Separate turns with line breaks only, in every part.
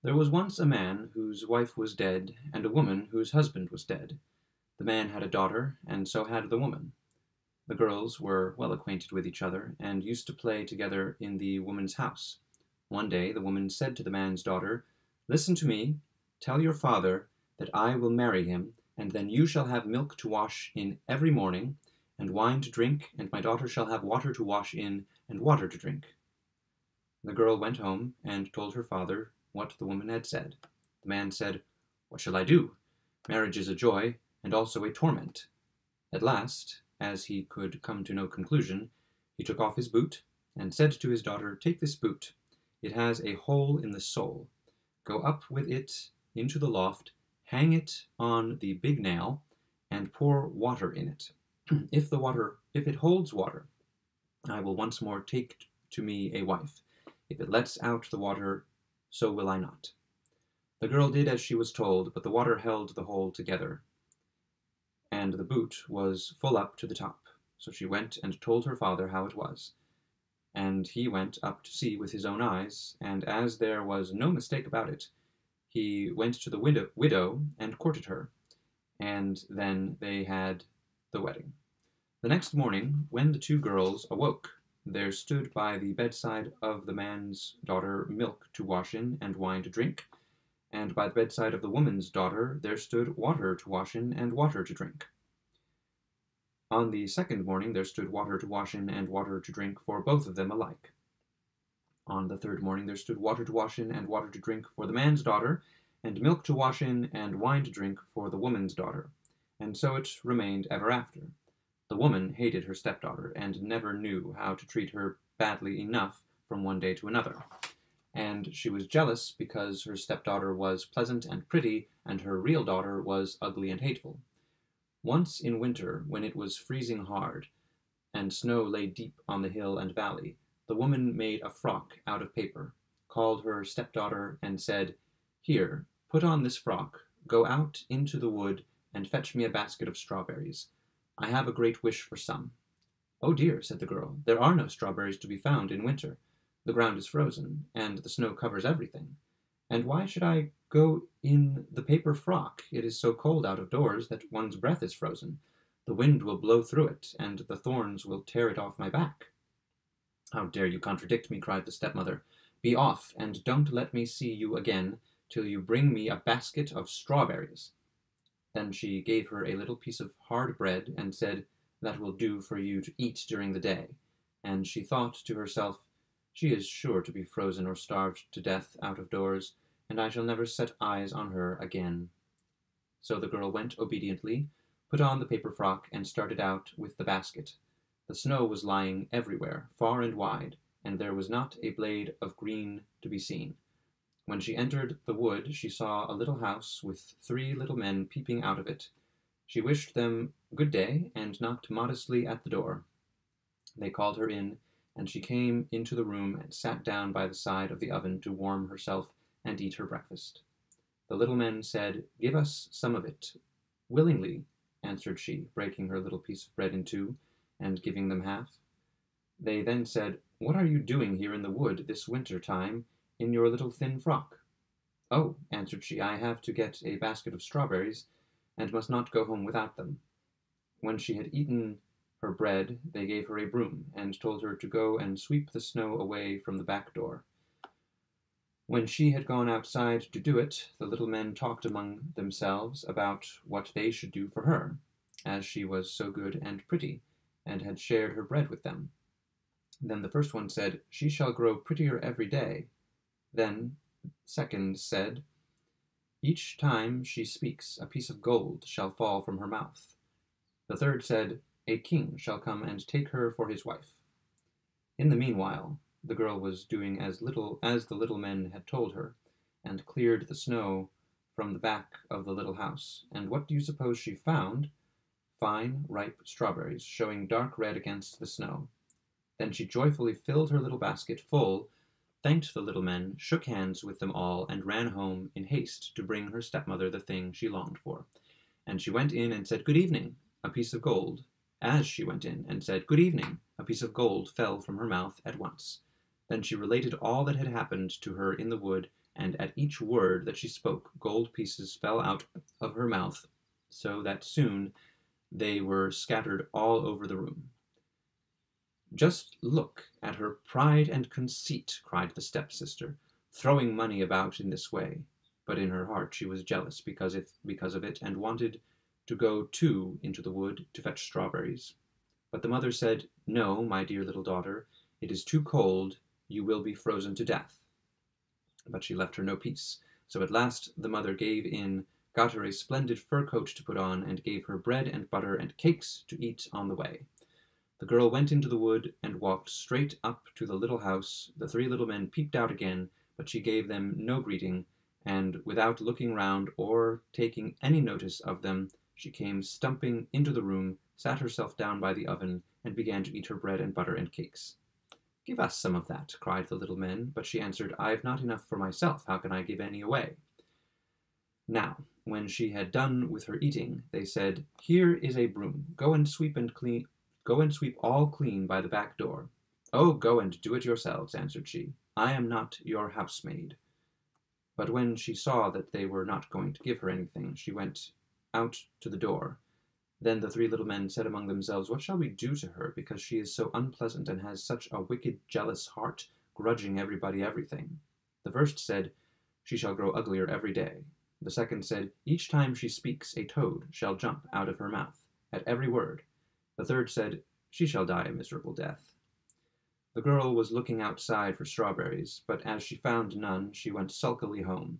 There was once a man whose wife was dead, and a woman whose husband was dead. The man had a daughter, and so had the woman. The girls were well acquainted with each other, and used to play together in the woman's house. One day the woman said to the man's daughter, "Listen to me. Tell your father that I will marry him, and then you shall have milk to wash in every morning, and wine to drink, and my daughter shall have water to wash in, and water to drink." The girl went home and told her father what the woman had said. The man said, "What shall I do? Marriage is a joy, and also a torment." At last, as he could come to no conclusion, he took off his boot, and said to his daughter, "Take this boot. It has a hole in the sole. Go up with it into the loft, hang it on the big nail, and pour water in it. If it holds water, I will once more take to me a wife. If it lets out the water, so will I not." The girl did as she was told, but the water held the hole together, and the boot was full up to the top. So she went and told her father how it was. And he went up to see with his own eyes, and as there was no mistake about it, he went to the widow and courted her, and then they had the wedding. The next morning, when the two girls awoke, there stood by the bedside of the man's daughter milk to wash in and wine to drink, and by the bedside of the woman's daughter there stood water to wash in and water to drink. On the second morning there stood water to wash in and water to drink for both of them alike. On the third morning there stood water to wash in and water to drink for the man's daughter, and milk to wash in and wine to drink for the woman's daughter. And so it remained ever after. The woman hated her stepdaughter, and never knew how to treat her badly enough from one day to another. And she was jealous because her stepdaughter was pleasant and pretty, and her real daughter was ugly and hateful. Once in winter, when it was freezing hard, and snow lay deep on the hill and valley, the woman made a frock out of paper, called her stepdaughter, and said, "Here, put on this frock, go out into the wood, and fetch me a basket of strawberries. I have a great wish for some." "Oh dear," said the girl, "there are no strawberries to be found in winter. The ground is frozen, and the snow covers everything. And why should I go in the paper frock? It is so cold out of doors that one's breath is frozen. The wind will blow through it, and the thorns will tear it off my back." "How dare you contradict me?" cried the stepmother. "Be off, and don't let me see you again till you bring me a basket of strawberries." Then she gave her a little piece of hard bread, and said, "That will do for you to eat during the day." And she thought to herself, "She is sure to be frozen or starved to death out of doors, and I shall never set eyes on her again." So the girl went obediently, put on the paper frock, and started out with the basket. The snow was lying everywhere, far and wide, and there was not a blade of green to be seen. When she entered the wood, she saw a little house with 3 little men peeping out of it. She wished them good day, and knocked modestly at the door. They called her in, and she came into the room and sat down by the side of the oven to warm herself and eat her breakfast. The little men said, "Give us some of it." "Willingly," answered she, breaking her little piece of bread in two, and giving them half. They then said, "What are you doing here in the wood this winter time, in your little thin frock?" "Oh," answered she, "I have to get a basket of strawberries, and must not go home without them." When she had eaten her bread, they gave her a broom, and told her to go and sweep the snow away from the back door. When she had gone outside to do it, the little men talked among themselves about what they should do for her, as she was so good and pretty, and had shared her bread with them. Then the first one said, "She shall grow prettier every day." Then second said, "Each time she speaks, a piece of gold shall fall from her mouth." The third said, "A king shall come and take her for his wife." In the meanwhile, the girl was doing as little as the little men had told her, and cleared the snow from the back of the little house. And what do you suppose she found? Fine, ripe strawberries, showing dark red against the snow. Then she joyfully filled her little basket full, thanked the little men, shook hands with them all, and ran home in haste to bring her stepmother the thing she longed for. And she went in and said, "Good evening," a piece of gold. As she went in and said, "Good evening," a piece of gold fell from her mouth at once. Then she related all that had happened to her in the wood, and at each word that she spoke gold pieces fell out of her mouth, so that soon they were scattered all over the room. "Just look at her pride and conceit," cried the stepsister, "throwing money about in this way." But in her heart she was jealous because of it, and wanted to go too into the wood to fetch strawberries. But the mother said, "No, my dear little daughter, it is too cold, you will be frozen to death." But she left her no peace. So at last the mother gave in, got her a splendid fur coat to put on, and gave her bread and butter and cakes to eat on the way. The girl went into the wood and walked straight up to the little house. The three little men peeped out again, but she gave them no greeting, and without looking round or taking any notice of them, she came stumping into the room, sat herself down by the oven, and began to eat her bread and butter and cakes. "Give us some of that," cried the little men, but she answered, "I've not enough for myself, how can I give any away?" Now, when she had done with her eating, they said, "Here is a broom, go and sweep all clean by the back door." "Oh, go and do it yourselves," answered she. "I am not your housemaid." But when she saw that they were not going to give her anything, she went out to the door. Then the three little men said among themselves, "What shall we do to her, because she is so unpleasant and has such a wicked, jealous heart, grudging everybody everything?" The first said, "She shall grow uglier every day." The second said, "Each time she speaks, a toad shall jump out of her mouth, at every word." The third said, "She shall die a miserable death." The girl was looking outside for strawberries, but as she found none, she went sulkily home,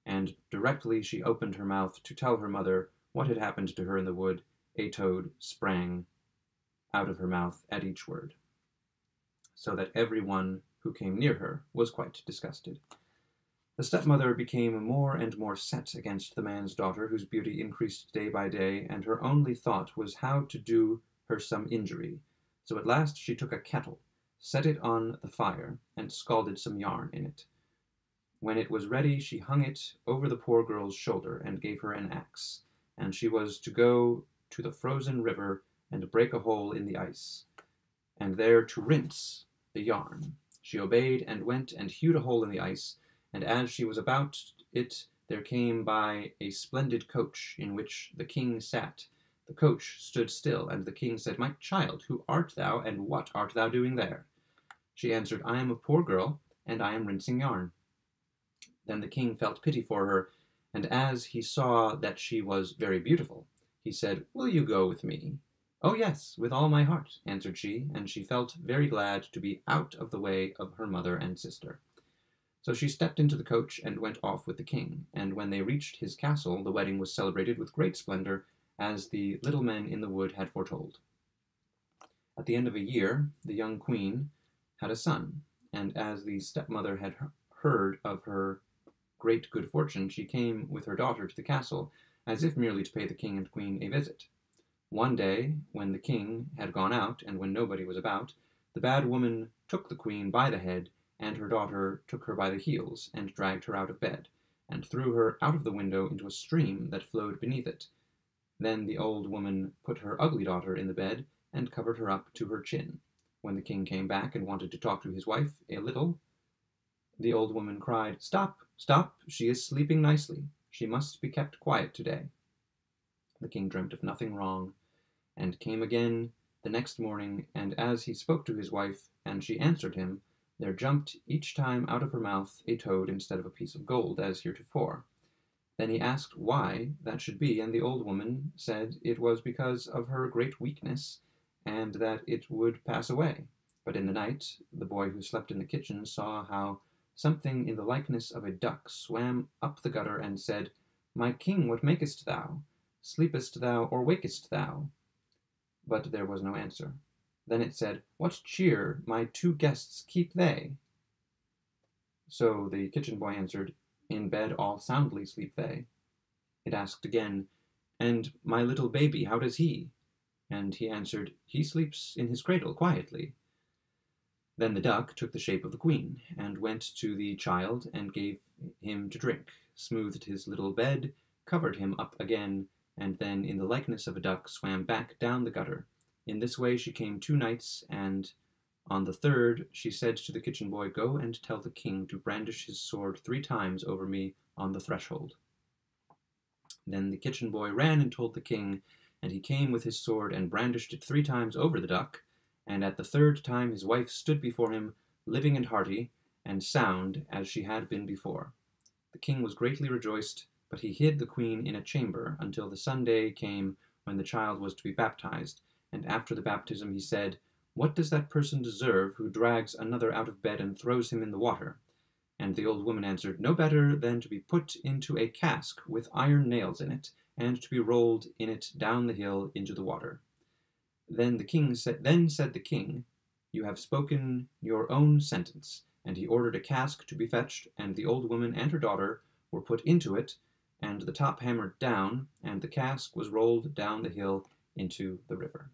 and directly she opened her mouth to tell her mother what had happened to her in the wood, a toad sprang out of her mouth at each word, so that every one who came near her was quite disgusted. The stepmother became more and more set against the man's daughter, whose beauty increased day by day, and her only thought was how to do her some injury. So at last she took a kettle, set it on the fire, and scalded some yarn in it. When it was ready, she hung it over the poor girl's shoulder and gave her an axe, and she was to go to the frozen river and break a hole in the ice, and there to rinse the yarn. She obeyed and went and hewed a hole in the ice, and as she was about it, there came by a splendid coach in which the king sat. The coach stood still, and the king said, "My child, who art thou, and what art thou doing there?" She answered, "I am a poor girl, and I am rinsing yarn." Then the king felt pity for her, and as he saw that she was very beautiful, he said, "Will you go with me?" "Oh yes, with all my heart," answered she, and she felt very glad to be out of the way of her mother and sister. So she stepped into the coach and went off with the king, and when they reached his castle, the wedding was celebrated with great splendor, as the little men in the wood had foretold. At the end of a year, the young queen had a son, and as the stepmother had heard of her great good fortune, she came with her daughter to the castle, as if merely to pay the king and queen a visit. One day, when the king had gone out, and when nobody was about, the bad woman took the queen by the head, and her daughter took her by the heels, and dragged her out of bed, and threw her out of the window into a stream that flowed beneath it. Then the old woman put her ugly daughter in the bed, and covered her up to her chin. When the king came back and wanted to talk to his wife a little, the old woman cried, "Stop, stop, she is sleeping nicely. She must be kept quiet today." The king dreamt of nothing wrong, and came again the next morning, and as he spoke to his wife, and she answered him, there jumped each time out of her mouth a toad instead of a piece of gold, as heretofore. Then he asked why that should be, and the old woman said it was because of her great weakness, and that it would pass away. But in the night, the boy who slept in the kitchen saw how something in the likeness of a duck swam up the gutter, and said, "My king, what makest thou? Sleepest thou, or wakest thou?" But there was no answer. Then it said, "What cheer, my two guests, keep they?" So the kitchen boy answered, "In bed all soundly sleep they." It asked again, "And my little baby, how does he?" And he answered, "He sleeps in his cradle quietly." Then the duck took the shape of the queen, and went to the child, and gave him to drink, smoothed his little bed, covered him up again, and then in the likeness of a duck swam back down the gutter. In this way she came 2 nights, and On the third, she said to the kitchen boy, "Go and tell the king to brandish his sword 3 times over me on the threshold." Then the kitchen boy ran and told the king, and he came with his sword and brandished it 3 times over the duck, and at the third time his wife stood before him, living and hearty, and sound as she had been before. The king was greatly rejoiced, but he hid the queen in a chamber until the Sunday came when the child was to be baptized, and after the baptism he said, "What does that person deserve who drags another out of bed and throws him in the water?" And the old woman answered, "No better than to be put into a cask with iron nails in it, and to be rolled in it down the hill into the water." Then said the king, "You have spoken your own sentence." And he ordered a cask to be fetched, and the old woman and her daughter were put into it, and the top hammered down, and the cask was rolled down the hill into the river.